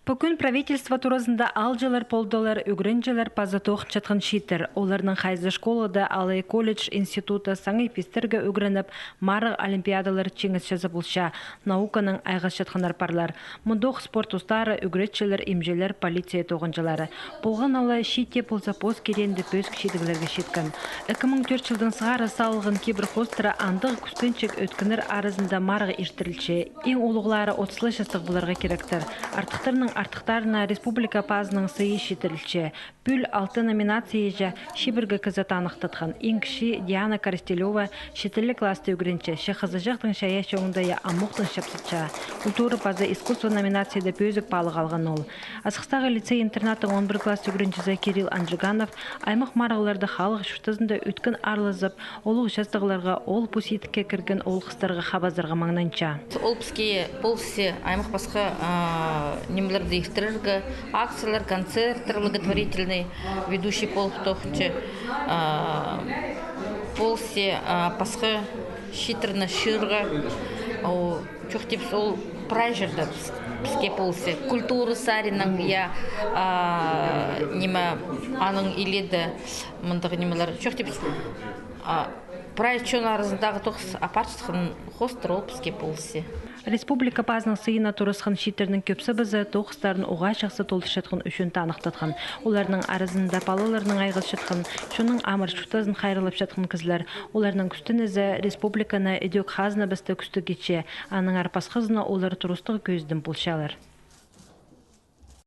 Бүгін правительство турасында алжылар полдолар үгренжелер пазатоқ чатқан шитер. Оларның хайзы школада Алай колледж институты саңы пестерге үгреніп, марық олимпиадалар чеңіз жазы болша. Науканың айғыз чатқанар парлар. Мұндоқ спорт ұстары, үгретчелер, имжелер, полиция тоғынжылары. Болған алай шитте ползапоз керенді пөз кішедігілерге шеткін. 2004 жылдың сығары салығын кебір хостыра андығы күскіншік өткінір арызында марығы иртірілші. Ең олығылары 30 жастық бұларға керектір. Артықтарына республика пазының сыйы шетірілші. Бүл 6 номинация шибіргі кізі танықтатқан. Ең кіші Диана Коростелева шетілі класты үгірінші. Шықызы жақтың шая шоңдайы амуқтың шапсытша. Культуры пазы искусство номинацияда пөзік балық алған ол. Асықстағы лицей-интернаттың 11 класс үгіріншісі Кирилл Анжиганов аймақ марғыларды халық шүртізінде өткін арлызып, олық жастығыларға ол пусетікке кірген ол қыстарға хабазырға маңнанча. Ол бізге полсе аймақ басқа немлерді ехтіріргі акциялар, концерттер благотворительный, ведущий полықтоқчы полсе пасқы шитріні шырға чоқтеп сол прайжырды бізге полсе культуры саринның неме аның иледі мұндағы немелер чоқтеп прайчон арызындағы тоқс апарчысқын хостыр ол бізге полсе. Республика пазының сыйына тұрысқан шитерінің көпсі бізі тоқыстарын оға шақсы толтышатқын үшін танықтатқан. Оларының арызында палыларының айғыз шатқын, шының амыр шүтазын қайрылып шатқын кізлер. Оларының күстін ізі республиканы идеок хазына бісті күсті кетше, аның арпас қызына олар тұрыстығы көздің бұлшалар.